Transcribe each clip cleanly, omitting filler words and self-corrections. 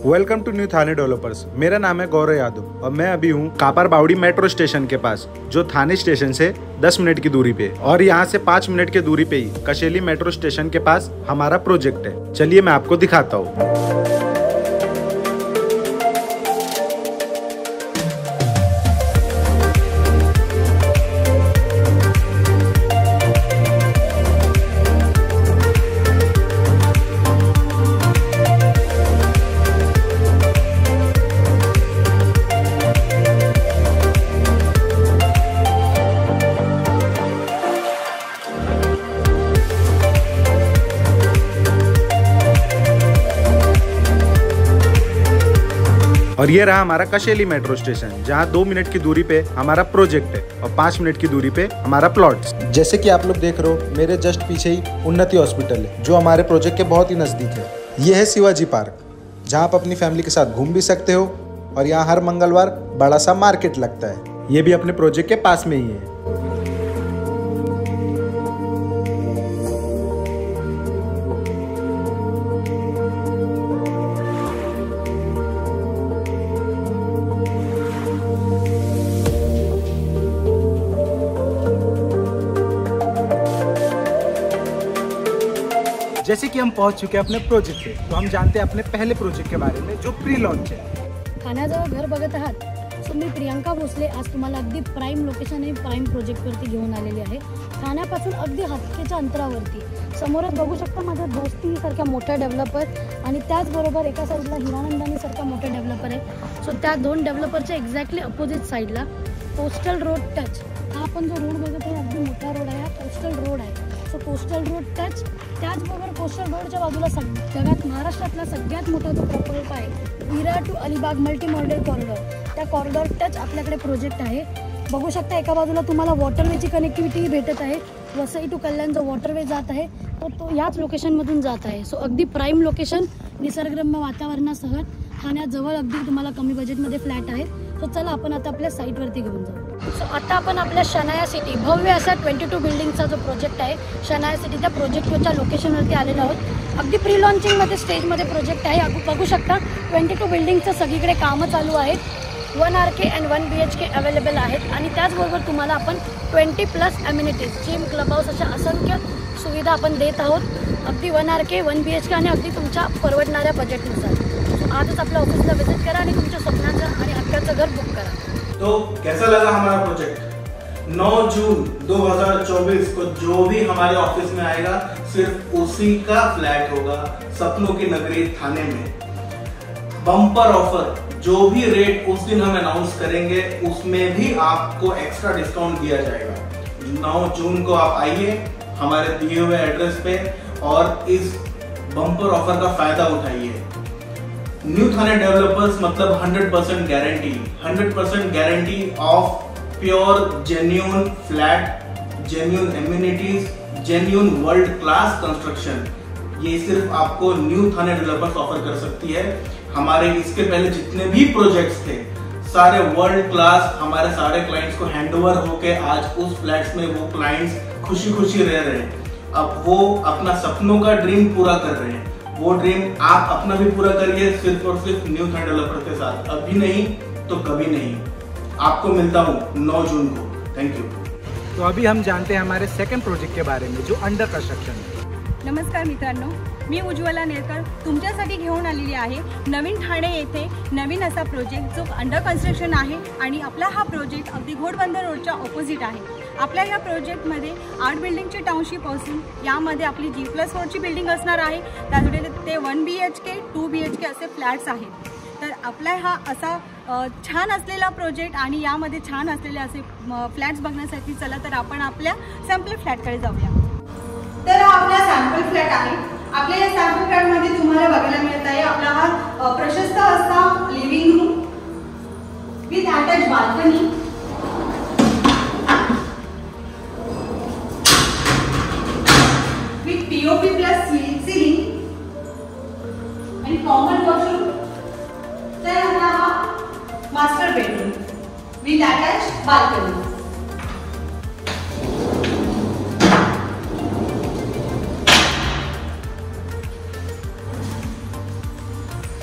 Welcome to new Thane developers. मेरा नाम है गौरव यादव और मैं अभी हूँ कापर बावड़ी मेट्रो स्टेशन के पास, जो थाने स्टेशन से 10 मिनट की दूरी पे, और यहाँ से 5 मिनट की दूरी पे ही कशेली मेट्रो स्टेशन के पास हमारा प्रोजेक्ट है। चलिए मैं आपको दिखाता हूँ। और ये रहा हमारा कशेली मेट्रो स्टेशन, जहाँ 2 मिनट की दूरी पे हमारा प्रोजेक्ट है और 5 मिनट की दूरी पे हमारा प्लॉट। जैसे कि आप लोग देख रहे हो, मेरे जस्ट पीछे ही उन्नति हॉस्पिटल है, जो हमारे प्रोजेक्ट के बहुत ही नज़दीक है। ये है शिवाजी पार्क, जहाँ आप अपनी फैमिली के साथ घूम भी सकते हो, और यहाँ हर मंगलवार बड़ा सा मार्केट लगता है। ये भी अपने प्रोजेक्ट के पास में ही है। जैसे कि हम पहुंच चुके हैं अपने प्रोजेक्ट पे, तो हम जानते हैं अपने पहले प्रोजेक्ट के बारे में, जो प्री लॉन्च है। ठाण्याजवळ घर बघत आहात, सो मी प्रियांका भोसले आज तुम्हाला अगदी प्राईम लोकेशन आणि प्राईम प्रोजेक्टवरती घेऊन आलेली आहे। ठाण्यापासून अगदी हाकेच्या अंतरावरती समोरच बघू शकता माझ्या दोस्तीसारख्या मोठ्या डेव्हलपर, आणि त्याचबरोबर एका साईडला हिरानंदानी सारखा मोठा डेव्हलपर आहे। सो त्या 2 डेव्हलपरच्या एक्झॅक्टली अपोजिट साईडला कोस्टल रोड टच, हा आपण जो रोड बघत आहे अगदी मोठा रोड आहे, हा कोस्टल रोड आहे। सो कोस्टल रोड टच, त्याचबरोबर कोस्टल रोडच्या बाजूला जगात महाराष्ट्रातला सगळ्यात मोठा जो प्रकल्प आहे, Virar to Alibag multi modal corridor, त्या कॉरिडॉर टच आपल्याकडे प्रोजेक्ट आहे। बघू शकता एका बाजूला तुम्हाला वॉटरवेची कनेक्टिव्हिटी भेटत आहे। वसई टू कल्याण जो वॉटरवे जात आहे तो याच लोकेशनमधून जात आहे। सो अगदी प्राईम लोकेशन, निसर्गरम्य वातावरणासह ठाण्याजवळ अगदी तुम्हाला कमी बजेटमध्ये फ्लॅट आहे। सो चला आपण आता आपल्या साईटवरती घेऊन जाऊ। सो आता आपण आपल्या शनाया सिटी, भव्य असा 22 बिल्डिंगचा जो प्रोजेक्ट आहे शनाया सिटी, त्या प्रोजेक्टच्या लोकेशनवरती आलेलो आहोत। अगदी प्री लॉन्चिंगमध्ये स्टेजमध्ये प्रोजेक्ट आहे। बघू शकता 22 बिल्डिंगचं सगळीकडे कामं चालू आहेत। 1 RK and 1 BHK अवेलेबल आहेत, आणि त्याचबरोबर तुम्हाला आपण 20+ अम्युनिटीज, जिम, क्लब हाऊस अशा असंख्य सुविधा आपण देत आहोत। अगदी 1 RK 1 BHK आणि अगदी तुमच्या परवडणाऱ्या बजेटनुसार। आजच आपल्या ऑफिसला विजिट करा आणि तुमच्या स्वप्नाचं आणि हक्काचं घर बुक करा। तो कैसा लगा हमारा प्रोजेक्ट? 9 जून 2024 को जो भी हमारे ऑफिस में आएगा सिर्फ उसी का फ्लैट होगा, सपनों की नगरी थाने में। बम्पर ऑफर, जो भी रेट उस दिन हम अनाउंस करेंगे उसमें भी आपको एक्स्ट्रा डिस्काउंट दिया जाएगा। 9 जून को आप आइए हमारे दिए हुए एड्रेस पे और इस बम्पर ऑफर का फायदा उठाइए। न्यू थाने डेवलपर्स मतलब 100% guarantee, 100% guarantee of pure genuine flat, genuine amenities, genuine world class construction. ये सिर्फ आपको न्यू थाने डेवलपर्स ऑफर कर सकती है। हमारे इसके पहले जितने भी प्रोजेक्ट्स थे सारे वर्ल्ड क्लास, हमारे सारे क्लाइंट्स को हैंडओवर होके आज उस फ्लैट्स में वो क्लाइंट्स खुशी खुशी रह रहे हैं। अब वो अपना सपनों का ड्रीम पूरा कर रहे हैं। वो ड्रीम आप अपना भी पूरा करिए, सिर्फ और सिर्फ न्यू थाने डेवलपर के साथ। अभी नहीं तो कभी नहीं। आपको मिलता हूँ 9 जून को। Thank you. तो अभी हम जानते हैं हमारे सेकंड प्रोजेक्ट के बारे में, जो अंडर कंस्ट्रक्शन है। नमस्कार मित्रांनो, मी उज्ज्वला नेरकर तुमच्यासाठी घेऊन आलेली आहे नवीन ठाणे येथे नवीन असा प्रोजेक्ट जो अंडर कन्स्ट्रक्शन आहे, आणि आपला हा प्रोजेक्ट अगदी घोडबंदर रोडच्या ऑपोजिट आहे। आपल्या ह्या प्रोजेक्टमध्ये 8 बिल्डिंगची टाउनशिप असून यामध्ये आपली G+4ची बिल्डिंग असणार आहे। त्याजोडे ते 1 BHK 2 BHK असे फ्लॅट्स आहेत। तर आपला हा असा छान असलेला प्रोजेक्ट आणि यामध्ये छान असलेले असे फ्लॅट्स बघण्यासाठी चला तर आपण आपल्या सॅम्पल फ्लॅटकडे जाऊया। तर हा आपला सॅम्पल फ्लॅट आहे। आपल्या या सॅम्पल फ्लॅटमध्ये तुम्हाला बघायला मिळत आहे आपला हा प्रशस्त असा living room with attach balcony, with POP plus ceiling आणि कॉमन वॉशरूम। तर हा master bedroom with attach balcony.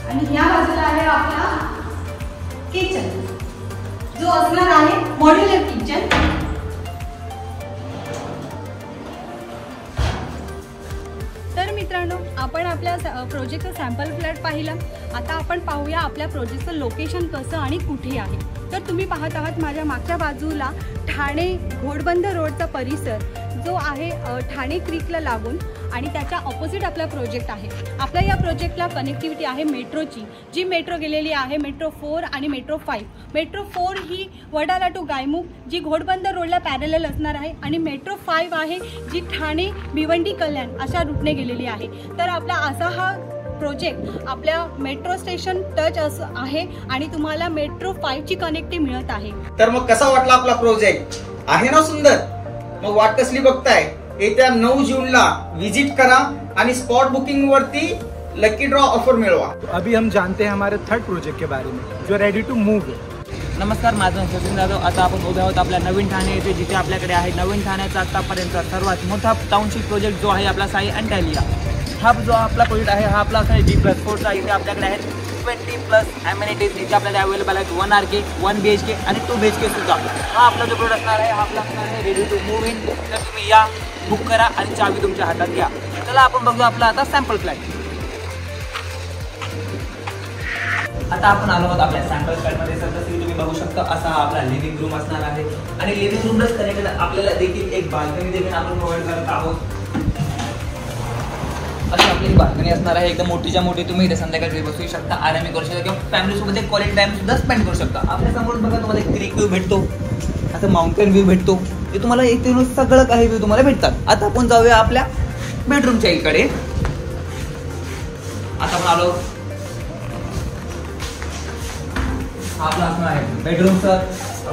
आणि या बाजूला असणार आहे मॉड्युलर किचन. तर मित्रांनो, आपण आपल्या प्रोजेक्टचं सॅम्पल फ्लॅट पाहिलं. आता आपण पाहूया आपल्या प्रोजेक्टचं लोकेशन कसं आणि कुठे आहे. तर तुम्ही पाहत आहात माझ्या मागच्या बाजूला ठाणे घोडबंदर रोडचा परिसर जो आहे ठाणे क्रीकला लागून, आणि त्याच्या ऑपोजिट आपला प्रोजेक्ट आहे. आपल्या या प्रोजेक्टला कनेक्टिव्हिटी आहे मेट्रोची, जी मेट्रो गेलेली आहे मेट्रो 4 आणि मेट्रो 5. मेट्रो 4 ही वडाळा टू गायमुख जी घोडबंदर रोडला पॅरलल असणार आहे, आणि मेट्रो 5 आहे जी ठाणे भिवंडी कल्याण अशा रूटने गेलेली आहे. तर आपला असा हा प्रोजेक्ट आपल्या मेट्रो स्टेशन टच असं आहे, आणि तुम्हाला मेट्रो 5ची कनेक्टिव्हिटी मिळत आहे. तर मग कसा वाटला आपला प्रोजेक्ट? आहे ना सुंदर? मग वाट कसली बघताय? येत्या 9 जूनला विजिट करा आणि स्पॉट बुकिंग वरती लकी ड्रॉ ऑफर मिळवा. तो अभी हम जानते हैं हमारे थर्ड प्रोजेक्ट के बारे में जो रेडी टू मूव है. नमस्कार, माझं नाव सचिन जाधव. आता आपण उभे आहोत आपल्या नवीन ठाणे येथे, जिथे आपल्याकडे आहे नवीन ठाण्याचा आतापर्यंत सर्वात मोठा टाउनशिप प्रोजेक्ट जो आहे आपला साई अंटालिया. हा जो आपला प्रोजेक्ट आहे हा आपला आहे G+4चा. इथे आपल्याकडे आहेत 20+ ॲम्युनिटीज. इथे आपल्याला अवेलेबल आहेत 1 RK, 1 BHK आणि 2 BHK सुद्धा. हा आपला जो प्रोडक्ट असणार आहे हा आपला असणार आहे रेडी टू मूव इन. तर तुम्ही या, बुक करा आणि चावी तुमच्या हातात घ्या. चला आपण बघू आपला आता सॅम्पल फ्लॅट. आता आपण आलो आहोत आपल्या सॅम्पल फ्लॅटमध्ये. सर जसं की तुम्ही बघू शकता असा हा आपला लिव्हिंग रूम असणार आहे, आणि लिव्हिंग रूमलाच कनेक्टेड आपल्याला देखील एक बाल्कनी देखील आपण प्रोव्हाइड करत आहोत. अशी आपली बाल्कनी असणार आहे, एकदम मोठीच्या मोठी. तुम्ही इथे संध्याकाळी बसू शकता, आरामी करू शकता, किंवा फॅमिलीसोबत एक क्वालिटी टाइम सुद्धा स्पेंड करू शकता. आपल्या समोर बघा तुम्हाला एक क्रीक व्ह्यू भेटतो, असं माउंटेन व्ह्यू भेटतो. ते तुम्हाला इथे सगळं काही व्ह्यू तुम्हाला भेटतात. आता आपण जाऊया आपल्या बेडरूमच्या इकडे. आता आपण आलो, हा आपला असणार आहे बेडरूम. सर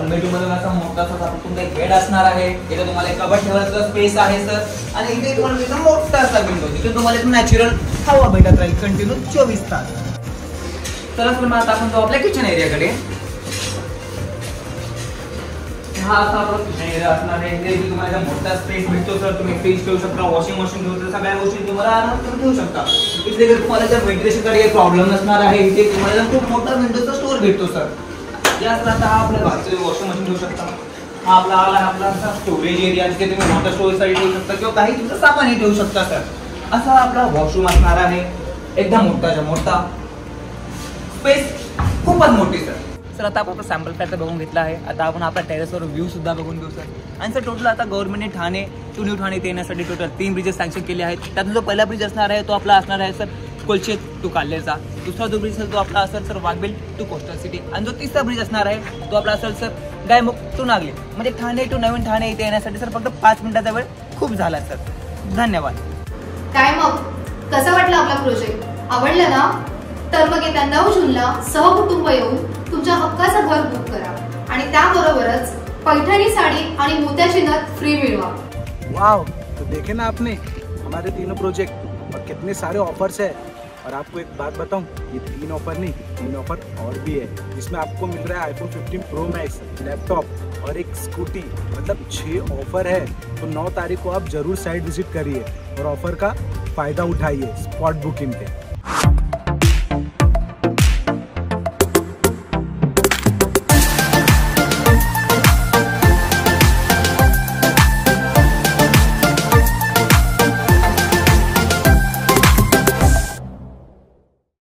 बेडरूम मध्ये असा मोठासा तुमचा एक बेड असणार आहे. इथे तुम्हाला एक कबड ठेवायचा स्पेस आहे सर, आणि इथे तुम्हाला एकदम मोठा असा विंडो, जिथे तुम्हाला एक नॅचरल हवा भेटत राहील कंटिन्यू 24 तास. चला सर, मग आता आपण जाऊ आपल्या किचन एरियाकडे. हा असा आपला किचन एरिया असणार आहे. इथे तुम्हाला मोठा स्पेस भेटतो सर. तुम्ही फ्रीज ठेवू शकता, वॉशिंग मशीन ठेवू शकता, सगळ्या गोष्टी तुम्हाला आरामात ठेवू शकता. इथे तुम्हाला जर व्हेंटिलेशनकडे काही प्रॉब्लेम नसणार आहे. इथे तुम्हाला खूप मोठा विंडोचा स्टोर भेटतो सर. याच आता हा आपल्या बाजूचे वॉशिंग मशीन ठेवू शकता. हा आपला आला आपला स्टोरेज एरिया, जिथे तुम्ही वॉटर स्टोरेजसाठी ठेवू शकता, किंवा काही तुमचं सामानही ठेवू शकता सर. असा आपला वॉशरूम असणार आहे, एकदम मोठाच्या मोठा. स्पेस खूपच मोठी सर. सर आता आपण सॅम्पल फ्लॅट बघून घेतला आहे. आता आपण आपल्या टेरेसवर व्ह्यू सुद्धा बघून घेऊ सर. आणि सर टोटल आता गव्हर्नमेंटने ठाणे टू न्यू ठाणे येण्यासाठी टोटल 3 ब्रिजेस सँक्शन केले आहेत. त्यातून जो पहिला ब्रिज असणार आहे तो आपला असणार आहे सर कोलशेत टू काल्हेरचा. दुसरा जो ब्रिज असेल तो आपला असेल सर वाघबील टू कोस्टल सिटी. आणि जो तिसरा ब्रिज असणार आहे तो आपला असेल सर गायमुख टू नागली. म्हणजे ठाणे टू नवीन ठाणे इथे येण्यासाठी सर फक्त 5 मिनिटाचा वेळ खूप झाला सर. धन्यवाद. काय मग कसा वाटला आपला प्रोजेक्ट? आवडला ना? तर मग येत्या 9 जूनला सहकुटुंब येऊन तुमच्या हक्काचं घर बुक करा, आणि त्याबरोबरच पैठणी साडी आणि मोत्याची नथ फ्री मिळवा. वाव, तो देखे ना आपने हमारे तीनों प्रोजेक्ट और कितने सारे ऑफर्स है. और आपको एक बात बताऊं, ये 3 ऑफर नहीं, 3 ऑफर और भी है, जिसमें आपको मिल रहा है iPhone 15 Pro Max, लैपटॉप और एक स्कूटी. मतलब 6 ऑफर है. तो 9 तारीख को आप जरूर साइट विजिट करिए और ऑफर का फायदा उठाइए स्पॉट बुकिंग पे.